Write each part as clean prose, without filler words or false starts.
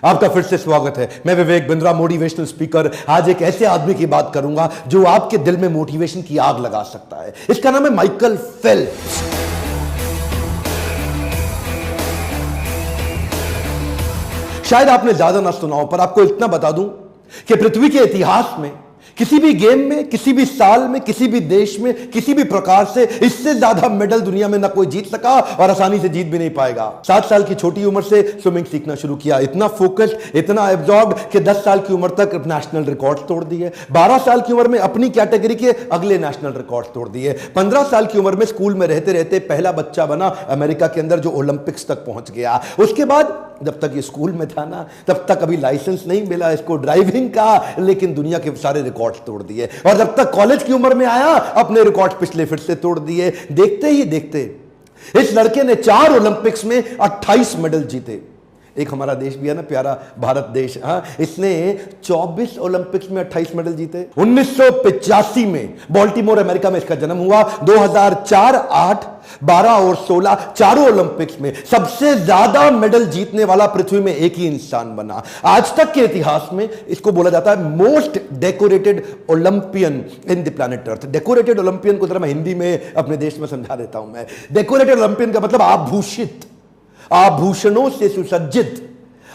आपका फिर से स्वागत है। मैं विवेक बिंद्रा, मोटिवेशनल स्पीकर। आज एक ऐसे आदमी की बात करूंगा जो आपके दिल में मोटिवेशन की आग लगा सकता है। इसका नाम है माइकल फेल्प्स। शायद आपने ज्यादा ना सुना हो, पर आपको इतना बता दूं कि पृथ्वी के इतिहास में किसी भी गेम में, किसी भी साल में, किसी भी देश में, किसी भी प्रकार से इससे ज्यादा मेडल दुनिया में ना कोई जीत सका और आसानी से जीत भी नहीं पाएगा। 7 साल की छोटी उम्र से स्विमिंग सीखना शुरू किया, इतना फोकस, इतना एब्जॉर्ब कि 10 साल की उम्र तक नेशनल रिकॉर्ड तोड़ दिए। 12 साल की उम्र में अपनी कैटेगरी के अगले नेशनल रिकॉर्ड तोड़ दिए। 15 साल की उम्र में स्कूल में रहते रहते पहला बच्चा बना अमेरिका के अंदर जो ओलंपिक्स तक पहुंच गया। उसके बाद जब तक ये स्कूल में था ना, तब तक अभी लाइसेंस नहीं मिला इसको ड्राइविंग का, लेकिन दुनिया के सारे रिकॉर्ड तोड़ दिए। और जब तक कॉलेज की उम्र में आया, अपने रिकॉर्ड पिछले फिर से तोड़ दिए। देखते ही देखते इस लड़के ने 4 ओलंपिक्स में 28 मेडल जीते। एक हमारा देश भी है ना प्यारा, भारत देश, इसने 24 ओलंपिक्स में 28 मेडल जीते। 1985 में बाल्टीमोर अमेरिका में इसका जन्म हुआ। 2004, 8, 12 और 16 चारों ओलंपिक्स में सबसे ज्यादा मेडल जीतने वाला पृथ्वी में एक ही इंसान बना। आज तक के इतिहास में इसको बोला जाता है most decorated Olympian in the planet earth. Decorated Olympian को जरा मैं हिंदी में अपने देश में समझा देता हूं। मैं डेकोरेटेड ओलंपियन का मतलब आभूषित, आभूषणों से सुसज्जित,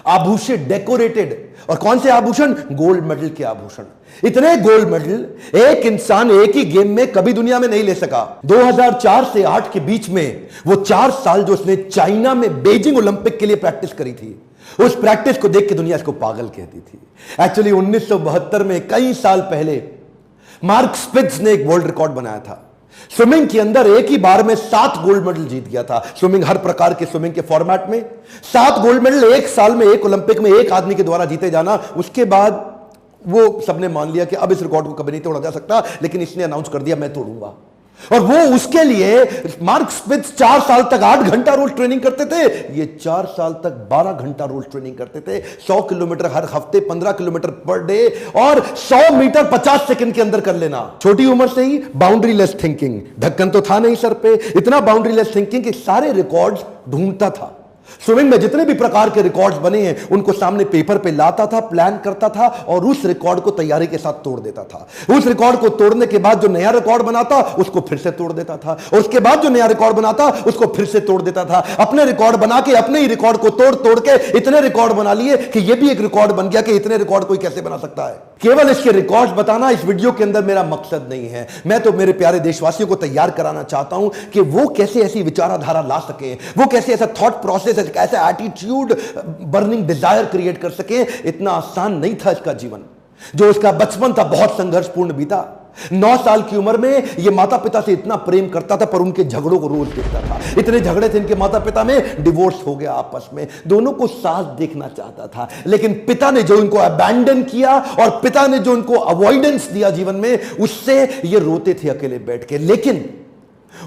आभूषित, डेकोरेटेड। और कौन से आभूषण? गोल्ड मेडल के आभूषण। इतने गोल्ड मेडल एक इंसान एक ही गेम में कभी दुनिया में नहीं ले सका। 2004 से 8 के बीच में वो 4 साल जो उसने चाइना में बीजिंग ओलंपिक के लिए प्रैक्टिस करी थी, उस प्रैक्टिस को देख के दुनिया इसको पागल कहती थी। एक्चुअली 1972 में, कई साल पहले, मार्क स्पिट्ज ने एक वर्ल्ड रिकॉर्ड बनाया था। स्विमिंग के अंदर एक ही बार में 7 गोल्ड मेडल जीत गया था। स्विमिंग, हर प्रकार के स्विमिंग के फॉर्मेट में 7 गोल्ड मेडल एक साल में, एक ओलंपिक में एक आदमी के द्वारा जीते जाना। उसके बाद वो सबने मान लिया कि अब इस रिकॉर्ड को कभी नहीं तोड़ा जा सकता, लेकिन इसने अनाउंस कर दिया मैं तोड़ूंगा। और वो उसके लिए मार्क स्पिट्ज 4 साल तक 8 घंटा रोज ट्रेनिंग करते थे, ये 4 साल तक 12 घंटा रोज ट्रेनिंग करते थे। 100 किलोमीटर हर हफ्ते, 15 किलोमीटर पर डे, और 100 मीटर 50 सेकंड के अंदर कर लेना। छोटी उम्र से ही बाउंड्री लेस थिंकिंग, ढक्कन तो था नहीं सर पे, इतना बाउंड्री लेस थिंकिंग कि सारे रिकॉर्ड्स ढूंढता था। स्विमिंग में जितने भी प्रकार के रिकॉर्ड्स बने हैं उनको सामने पेपर पे लाता था, प्लान करता था और उस रिकॉर्ड को तैयारी के साथ तोड़ देता था। उस रिकॉर्ड को तोड़ने के बाद जो नया रिकॉर्ड बनाता उसको फिर से तोड़ देता था, और उसके बाद जो नया रिकॉर्ड बनाता उसको फिर से तोड़ देता था। अपने रिकॉर्ड बना के अपने ही रिकॉर्ड को तोड़ तोड़ के इतने रिकॉर्ड बना लिए कि यह भी एक रिकॉर्ड बन गया कि इतने रिकॉर्ड कोई कैसे बना सकता है। केवल इसके रिकॉर्ड्स बताना इस वीडियो के अंदर मेरा मकसद नहीं है। मैं तो मेरे प्यारे देशवासियों को तैयार कराना चाहता हूं कि वो कैसे ऐसी विचारधारा ला सके, वो कैसे ऐसा थॉट प्रोसेस, ऐसा एटीट्यूड, बर्निंग डिजायर क्रिएट कर सके। इतना आसान नहीं था इसका जीवन। जो उसका बचपन था बहुत संघर्षपूर्ण बीता। 9 साल की उम्र में यह माता पिता से इतना प्रेम करता था, पर उनके झगड़ों को रोज देखता था। इतने झगड़े थे इनके माता पिता में, डिवोर्स हो गया आपस में। दोनों को साथ देखना चाहता था, लेकिन पिता ने जो इनको अबैंडन किया और पिता ने जो इनको अवॉइडेंस दिया जीवन में, उससे ये रोते थे अकेले बैठ के। लेकिन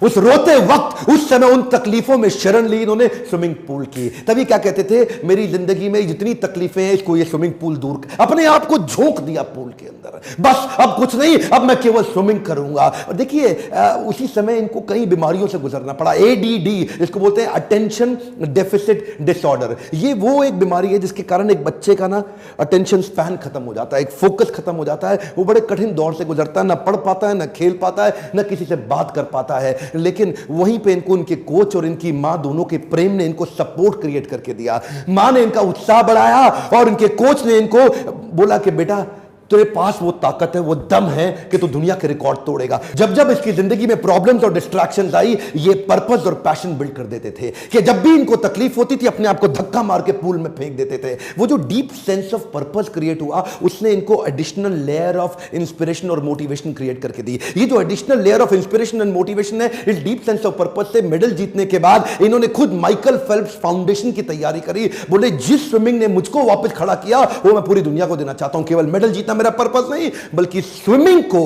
उस रोते वक्त, उस समय उन तकलीफों में शरण ली इन्होंने स्विमिंग पूल की। तभी क्या कहते थे, मेरी जिंदगी में जितनी तकलीफें हैं इसको ये स्विमिंग पूल दूर कर। अपने आप को झोंक दिया पूल के अंदर, बस अब कुछ नहीं, अब मैं केवल स्विमिंग करूंगा। और देखिए उसी समय इनको कई बीमारियों से गुजरना पड़ा। एडीडी, इसको बोलते हैं अटेंशन डेफिसिट डिसऑर्डर। ये वो एक बीमारी है जिसके कारण एक बच्चे का ना अटेंशन स्पैन खत्म हो जाता है, एक फोकस खत्म हो जाता है। वो बड़े कठिन दौर से गुजरता है, ना पढ़ पाता है, ना खेल पाता है, ना किसी से बात कर पाता है। लेकिन वहीं पे इनको उनके कोच और इनकी मां दोनों के प्रेम ने इनको सपोर्ट क्रिएट करके दिया। मां ने इनका उत्साह बढ़ाया और इनके कोच ने इनको बोला कि बेटा तेरे पास वो ताकत है, वो दम है कि तू दुनिया के रिकॉर्ड तोड़ेगा। जब जब इसकी जिंदगी में प्रॉब्लम्स और डिस्ट्रैक्शंस आई, ये पर्पस और पैशन बिल्ड कर देते थे कि जब भी इनको तकलीफ होती थी अपने आप को धक्का मार के पूल में फेंक देते थे। वो जो deep sense of purpose create हुआ, उसने इनको एडिशनल लेयर ऑफ इंस्पिरेशन और मोटिवेशन क्रिएट करके दी। ये जो additional layer of inspiration and motivation है, इस डीप सेंस ऑफ पर्पस से मेडल जीतने के बाद इन्होंने खुद माइकल फेल्प्स फाउंडेशन की तैयारी करी। बोले जिस स्विमिंग ने मुझको वापस खड़ा किया वो मैं पूरी दुनिया को देना चाहता हूं। केवल मेडल जीतना मेरा पर्पस नहीं, बल्कि स्विमिंग को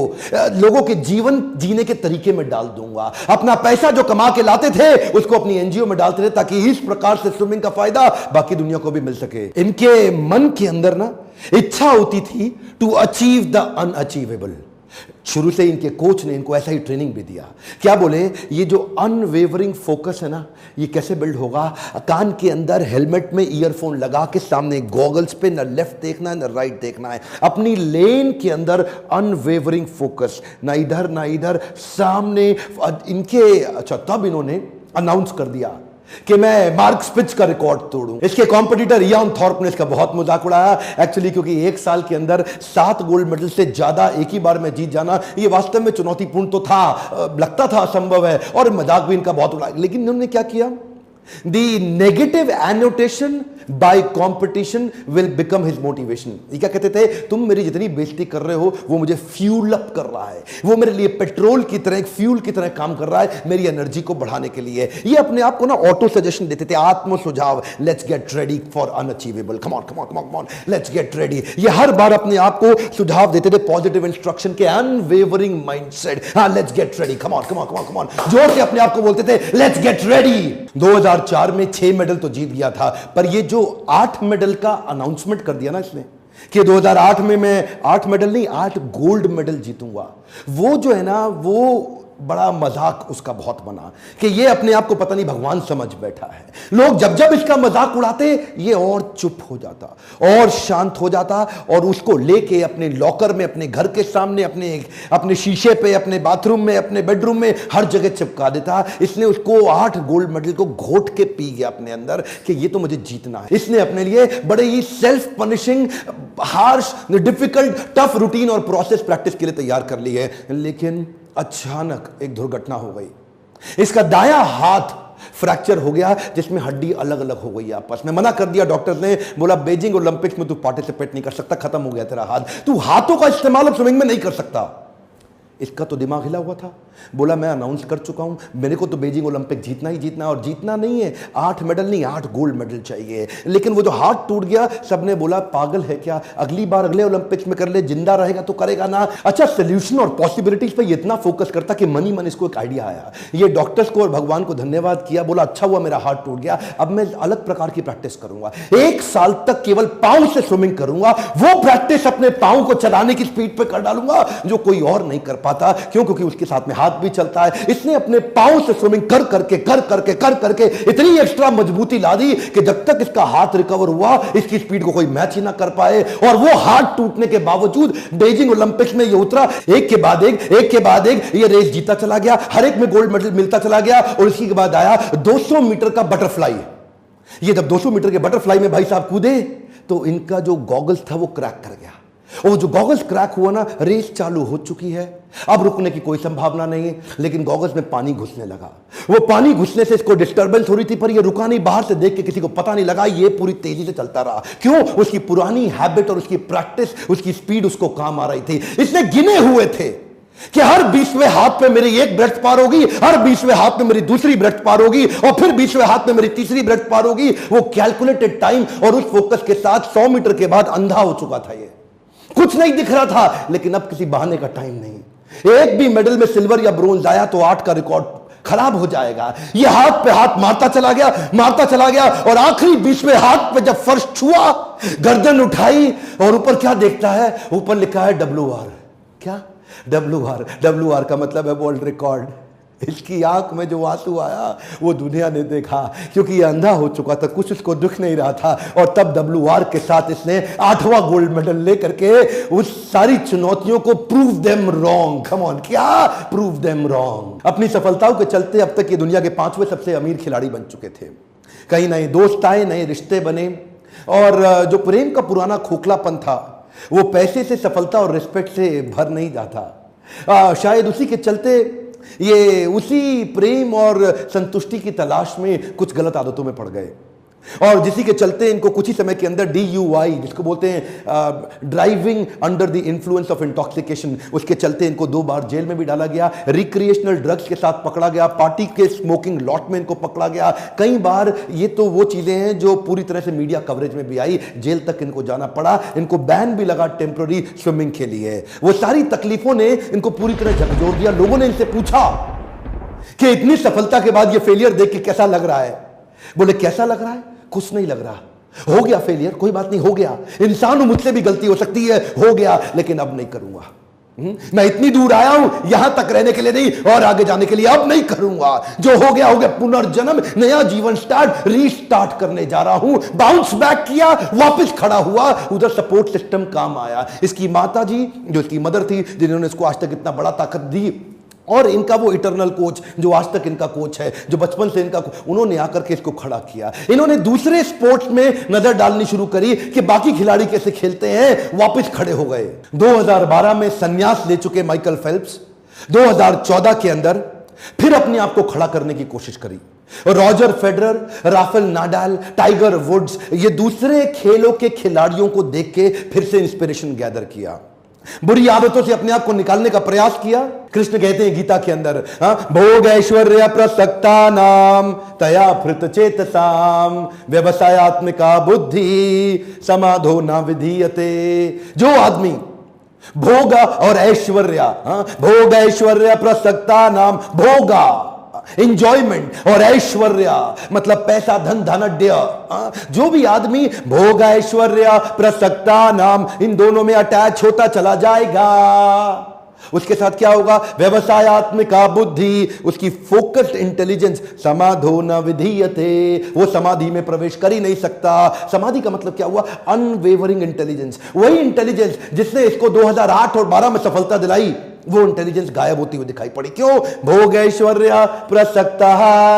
लोगों के जीवन जीने के तरीके में डाल दूंगा। अपना पैसा जो कमा के लाते थे उसको अपनी एनजीओ में डालते थे, ताकि इस प्रकार से स्विमिंग का फायदा बाकी दुनिया को भी मिल सके। इनके मन के अंदर ना इच्छा होती थी टू अचीव द अनअचीवेबल। शुरू से इनके कोच ने इनको ऐसा ही ट्रेनिंग भी दिया। क्या बोले, ये जो अनवेवरिंग फोकस है ना, ये कैसे बिल्ड होगा? कान के अंदर हेलमेट में ईयरफोन लगा के सामने गॉगल्स पे न लेफ्ट देखना है न राइट देखना है, अपनी लेन के अंदर अनवेवरिंग फोकस, ना इधर ना इधर, सामने इनके। अच्छा, तब इन्होंने अनाउंस कर दिया कि मैं मार्क स्पिच का रिकॉर्ड तोड़ूं। इसके कॉम्पिटिटर इयान थॉर्प ने इसका बहुत मजाक उड़ाया एक्चुअली, क्योंकि एक साल के अंदर 7 गोल्ड मेडल से ज्यादा एक ही बार में जीत जाना ये वास्तव में चुनौतीपूर्ण तो था, लगता था असंभव है, और मजाक भी इनका बहुत उड़ाया। लेकिन इन्होंने क्या किया, the negative annotation by competition will become his motivation. ये क्या कहते थे, तुम मेरी जितनी बेइज्जती कर रहे हो वो मुझे फ्यूल अप कर रहा है, वो मेरे लिए पेट्रोल की तरह, एक फ्यूल की तरह काम कर रहा है मेरी एनर्जी को बढ़ाने के लिए। ये अपने आप को ना ऑटो सजेशन देते थे, आत्म सुझाव, let's get ready for unachievable, come on come on come on, let's get ready. ये हर बार अपने आप को सुझाव देते थे, पॉजिटिव इंस्ट्रक्शन के, अनवेवरिंग माइंडसेट, हां let's get ready, come on come on come on come on, जोर से अपने आप को बोलते थे लेट्स गेट रेडी। 2004 में 6 मेडल तो जीत गया था, पर ये जो 8 मेडल का अनाउंसमेंट कर दिया ना इसने कि 2008 में मैं 8 मेडल नहीं 8 गोल्ड मेडल जीतूंगा, वो जो है ना वो बड़ा मजाक उसका बहुत बना कि ये अपने आप को पता नहीं भगवान समझ बैठा है। लोग जब जब इसका मजाक उड़ाते ये और चुप हो जाता और शांत हो जाता, और उसको लेके अपने लॉकर में, अपने घर के सामने, अपने शीशे पे, अपने बाथरूम में, अपने बेडरूम में, हर जगह चिपका देता। इसने उसको 8 गोल्ड मेडल को घोट के पी गया अपने अंदर कि ये तो मुझे जीतना है। इसने अपने लिए बड़े ही self punishing, harsh, difficult, tough routine और प्रोसेस प्रैक्टिस के लिए तैयार कर ली है। लेकिन अचानक एक दुर्घटना हो गई, इसका दायां हाथ फ्रैक्चर हो गया जिसमें हड्डी अलग अलग हो गई आपस में। मना कर दिया डॉक्टर ने, बोला बीजिंग ओलंपिक्स में तू पार्टिसिपेट नहीं कर सकता, खत्म हो गया तेरा हाथ, तू हाथों का इस्तेमाल अब स्विमिंग में नहीं कर सकता। इसका तो दिमाग हिला हुआ था, बोला मैं अनाउंस कर चुका हूं, मेरे को तो बीजिंग ओलंपिक जीतना ही जीतना, और जीतना नहीं है 8 मेडल नहीं 8 गोल्ड मेडल चाहिए। लेकिन वो जो हाथ टूट गया, सबने बोला पागल है क्या, अगली बार अगले ओलंपिक्स में कर ले, जिंदा रहेगा तो करेगा ना। अच्छा, सोल्यूशन और पॉसिबिलिटीज पे इतना फोकस करता कि मन ही मन इसको एक आइडिया आया। ये डॉक्टर्स को और भगवान को धन्यवाद किया, बोला अच्छा हुआ मेरा हाथ टूट गया, अब मैं अलग प्रकार की प्रैक्टिस करूंगा, 1 साल तक केवल पांव से स्विमिंग करूंगा, वो प्रैक्टिस अपने पांव को चलाने की स्पीड पे कर डालूंगा जो कोई और नहीं कर पाता। क्यों? क्योंकि उसके साथ में हाथ भी चलता है। इसने अपने पांव से स्विमिंग कर करके इतनी एक्स्ट्रा मजबूती ला दी कि जब तक इसका हाथ रिकवर हुआ इसकी स्पीड को कोई मैच ही ना कर पाए, और वो हाथ टूटने के बावजूद बीजिंग ओलंपिक्स में ये उतरा, एक के बाद एक ये रेस जीता चला गया, हर एक में गोल्ड मेडल मिलता चला गया। और इसी के बाद आया 200 मीटर का बटरफ्लाई। ये जब 200 मीटर के बटरफ्लाई में भाई साहब कूदे तो इनका जो गॉगल्स था वो क्रैक कर गया, और जो गॉगल्स क्रैक हुआ ना, रेस चालू हो चुकी है, अब रुकने की कोई संभावना नहीं है। लेकिन गॉगल्स में पानी घुसने लगा, वो पानी घुसने से इसको डिस्टर्बेंस हो रही थी, पर ये रुका नहीं, बाहर से देख के किसी को पता नहीं लगा, ये पूरी तेजी से चलता रहा। क्यों? उसकी पुरानी हैबिट और उसकी प्रैक्टिस, उसकी स्पीड उसको काम आ रही थी। इसने गिने हुए थे कि हर 20वें हाथ पे मेरी एक ब्रेथ पार होगी, हर 20वें हाथ में मेरी दूसरी ब्रेथ पार होगी, और फिर 20वें हाथ में मेरी तीसरी ब्रेथ पार होगी। वो कैलकुलेटेड टाइम और उस फोकस के साथ 100 मीटर के बाद अंधा हो चुका था। ये कुछ नहीं दिख रहा था, लेकिन अब किसी बहाने का टाइम नहीं। एक भी मेडल में सिल्वर या ब्रोंज आया तो 8 का रिकॉर्ड खराब हो जाएगा। ये हाथ पे हाथ मारता चला गया, और आखिरी 20वें हाथ पे जब फर्श छुआ, गर्दन उठाई और ऊपर क्या देखता है, ऊपर लिखा है WR। क्या? WR का मतलब है वर्ल्ड रिकॉर्ड। इसकी आंख में जो आंसू आया वो दुनिया ने देखा, क्योंकि ये अंधा हो चुका था, कुछ उसको दुख नहीं रहा था। और तब WR के साथ इसने 8वां गोल्ड मेडल लेकर के उस सारी चुनौतियों को prove them wrong. Come on, क्या प्रूव देम रॉन्ग। अपनी सफलताओं के चलते अब तक ये दुनिया के 5वें सबसे अमीर खिलाड़ी बन चुके थे। कई नए दोस्त आए, नए रिश्ते बने, और जो प्रेम का पुराना खोखलापन था वो पैसे से, सफलता और रिस्पेक्ट से भर नहीं जाता। शायद उसी के चलते ये उसी प्रेम और संतुष्टि की तलाश में कुछ गलत आदतों में पड़ गए, और जिसी के चलते इनको कुछ ही समय के अंदर DUI, जिसको बोलते हैं driving under the influence of intoxication, उसके चलते इनको 2 बार जेल में भी डाला गया, रिक्रिएशनल ड्रग्स के साथ पकड़ा गया, पार्टी के स्मोकिंग लॉट में इनको पकड़ा गया कई बार। ये तो वो चीजें हैं जो पूरी तरह से मीडिया कवरेज में भी आई, जेल तक इनको जाना पड़ा, इनको बैन भी लगा टेम्पररी स्विमिंग के लिए। वो सारी तकलीफों ने इनको पूरी तरह झकझोर दिया। लोगों ने इनसे पूछा कि इतनी सफलता के बाद ये फेलियर देख के कैसा लग रहा है? बोले कैसा लग रहा है? कुछ नहीं लग रहा, हो गया फेलियर, कोई बात नहीं, हो गया, इंसान हूं, मुझसे भी गलती हो सकती है, हो गया, लेकिन अब नहीं करूंगा। मैं इतनी दूर आया हूं यहां तक रहने के लिए नहीं और आगे जाने के लिए। अब नहीं करूंगा, जो हो गया पुनर्जन्म, नया जीवन स्टार्ट, रीस्टार्ट करने जा रहा हूं। बाउंस बैक किया, वापस खड़ा हुआ, उधर सपोर्ट सिस्टम काम आया। इसकी माता जी जो इसकी मदर थी, जिन्होंने इसको आज तक इतना बड़ा ताकत दी, और इनका वो इटरनल कोच जो आज तक इनका कोच है, जो बचपन से इनका, उन्होंने आकर के इसको खड़ा किया। इन्होंने दूसरे स्पोर्ट्स में नजर डालनी शुरू करी कि बाकी खिलाड़ी कैसे खेलते हैं, वापस खड़े हो गए। 2012 में संन्यास ले चुके माइकल फेल्प्स 2014 के अंदर फिर अपने आप को खड़ा करने की कोशिश करी। Roger Federer, Rafael Nadal, Tiger Woods, ये दूसरे खेलों के खिलाड़ियों को देख के फिर से इंस्पिरेशन गैदर किया, बुरी आदतों से अपने आप को निकालने का प्रयास किया। कृष्ण कहते हैं गीता के अंदर, भोग ऐश्वर्य प्रसक्ता नाम तया फृत चेतसाम व्यवसायत्मिका बुद्धि समाधो न विधीयते। जो आदमी भोग और ऐश्वर्य, भोग ऐश्वर्य प्रसक्ता नाम, भोगा इंजॉयमेंट और ऐश्वर्य मतलब पैसा, धन, धनाढ्य, जो भी आदमी भोग ऐश्वर्य प्रसक्ता नाम इन दोनों में अटैच होता चला जाएगा, उसके साथ क्या होगा, व्यवसायत्मिका बुद्धि, उसकी फोकस्ड इंटेलिजेंस, समाधो न विधीयते, वो समाधि में प्रवेश कर ही नहीं सकता। समाधि का मतलब क्या हुआ, अनवेवरिंग इंटेलिजेंस, वही इंटेलिजेंस जिसने इसको 2008 और 12 में सफलता दिलाई, वो इंटेलिजेंस गायब होती हुई दिखाई पड़ी। क्यों, भोग ऐश्वर्य प्रसक्ता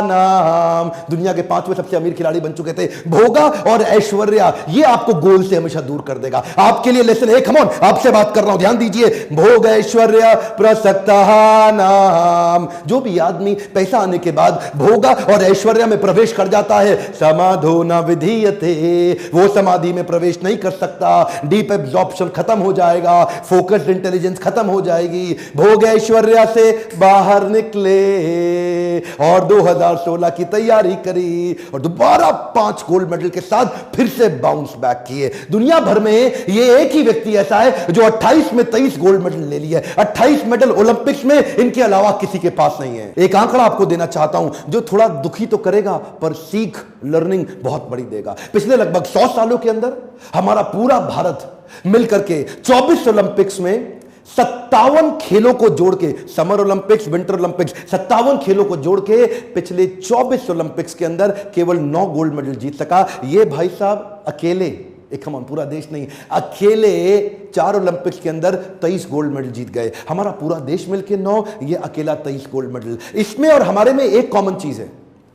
नाम, दुनिया के 5वें सबसे अमीर खिलाड़ी बन चुके थे। भोगा और ऐश्वर्य ये आपको गोल से हमेशा दूर कर देगा। आपके लिए लेसन है, कम ऑन, आपसे बात कर रहा हूं, ध्यान दीजिए। भोग ऐश्वर्य प्रसक्ता नाम, जो भी आदमी पैसा आने के बाद भोगा और ऐश्वर्य में प्रवेश कर जाता है, समाधो न विधीयते, वो समाधि में प्रवेश नहीं कर सकता। डीप एब्जॉर्प्शन खत्म हो जाएगा, फोकस्ड इंटेलिजेंस खत्म हो जाएगी। भोग ऐश्वर्या से बाहर निकले और 2016 की तैयारी करी और दोबारा 5 गोल्ड मेडल के साथ फिर से बाउंस बैक किए। दुनिया भर में ये एक ही व्यक्ति ऐसा है जो 28 में 23 गोल्ड मेडल ले लिए, 28 मेडल ओलंपिक्स में, इनके अलावा किसी के पास नहीं है। एक आंकड़ा आपको देना चाहता हूं जो थोड़ा दुखी तो करेगा पर सीख, लर्निंग बहुत बड़ी देगा। पिछले लगभग 100 सालों के अंदर हमारा पूरा भारत मिलकर के 24 ओलंपिक्स में 57 खेलों को जोड़ के, समर ओलंपिक्स, विंटर ओलंपिक्स, 57 खेलों को जोड़ के पिछले 24 ओलंपिक्स के अंदर केवल 9 गोल्ड मेडल जीत सका। ये भाई साहब अकेले, एक हम पूरा देश नहीं, अकेले 4 ओलंपिक्स के अंदर 23 गोल्ड मेडल जीत गए। हमारा पूरा देश मिलके 9, ये अकेला 23 गोल्ड मेडल। इसमें और हमारे में एक कॉमन चीज है,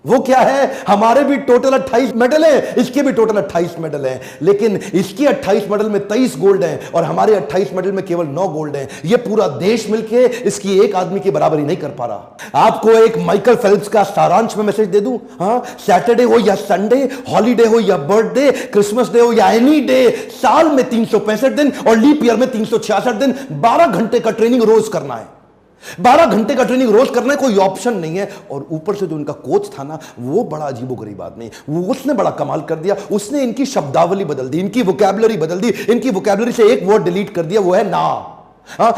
वो क्या है, हमारे भी टोटल 28 मेडल हैं, इसके भी टोटल 28 मेडल हैं, लेकिन इसके 28 मेडल में 23 गोल्ड हैं और हमारे 28 मेडल में केवल 9 गोल्ड हैं। ये पूरा देश मिलके इसकी एक आदमी की बराबरी नहीं कर पा रहा। आपको एक माइकल फेल्प्स का सारांश में मैसेज दे दूं, सैटरडे हो या संडे, हॉलीडे हो या बर्थडे, क्रिसमस डे हो या एनी डे, साल में 365 दिन और लीप ईयर में 366 दिन, 12 घंटे का ट्रेनिंग रोज करना है। 12 घंटे का ट्रेनिंग रोज करना है, कोई ऑप्शन नहीं है। और ऊपर से जो इनका कोच था ना, वो बड़ा अजीबोगरीब आदमी, उसने बड़ा कमाल कर दिया। उसने इनकी शब्दावली बदल दी, इनकी वोकैबुलरी बदल दी। इनकी वोकैबुलरी से एक वर्ड डिलीट कर दिया, वो है ना।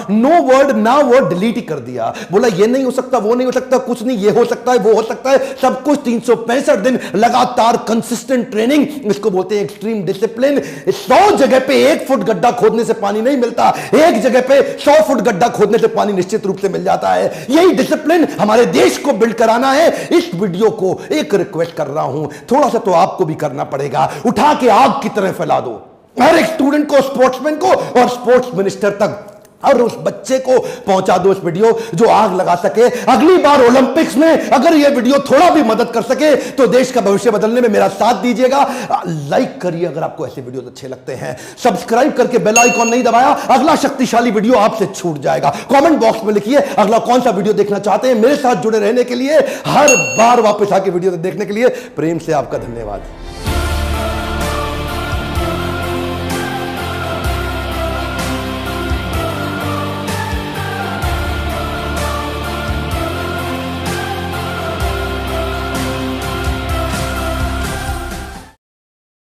नो वर्ड, ना वर्ड डिलीट ही कर दिया। बोला ये नहीं हो सकता, वो नहीं हो सकता, कुछ नहीं, ये हो सकता है, वो हो सकता है, सब कुछ। 365 दिन लगातार कंसिस्टेंट ट्रेनिंग, इसको बोलते हैं एक्सट्रीम डिसिप्लिन। 100 जगह पे 1 फुट गड्ढा खोदने से पानी नहीं मिलता, एक जगह पे 100 फुट गड्ढा खोदने से पानी निश्चित रूप से मिल जाता है। यही डिसिप्लिन हमारे देश को बिल्ड कराना है। इस वीडियो को एक रिक्वेस्ट कर रहा हूं, थोड़ा सा तो आपको भी करना पड़ेगा, उठा के आग की तरह फैला दो हर एक स्टूडेंट को, स्पोर्ट्समैन को और स्पोर्ट्स मिनिस्टर तक, और उस बच्चे को पहुंचा दो इस वीडियो जो आग लगा सके। अगली बार ओलंपिक्स में अगर यह वीडियो थोड़ा भी मदद कर सके तो देश का भविष्य बदलने में मेरा साथ दीजिएगा। लाइक करिए अगर आपको ऐसे वीडियो अच्छे लगते हैं, सब्सक्राइब करके बेल आइकॉन नहीं दबाया, अगला शक्तिशाली वीडियो आपसे छूट जाएगा। कमेंट बॉक्स में लिखिए अगला कौन सा वीडियो देखना चाहते हैं। मेरे साथ जुड़े रहने के लिए, हर बार वापस आके वीडियो देखने के लिए प्रेम से आपका धन्यवाद।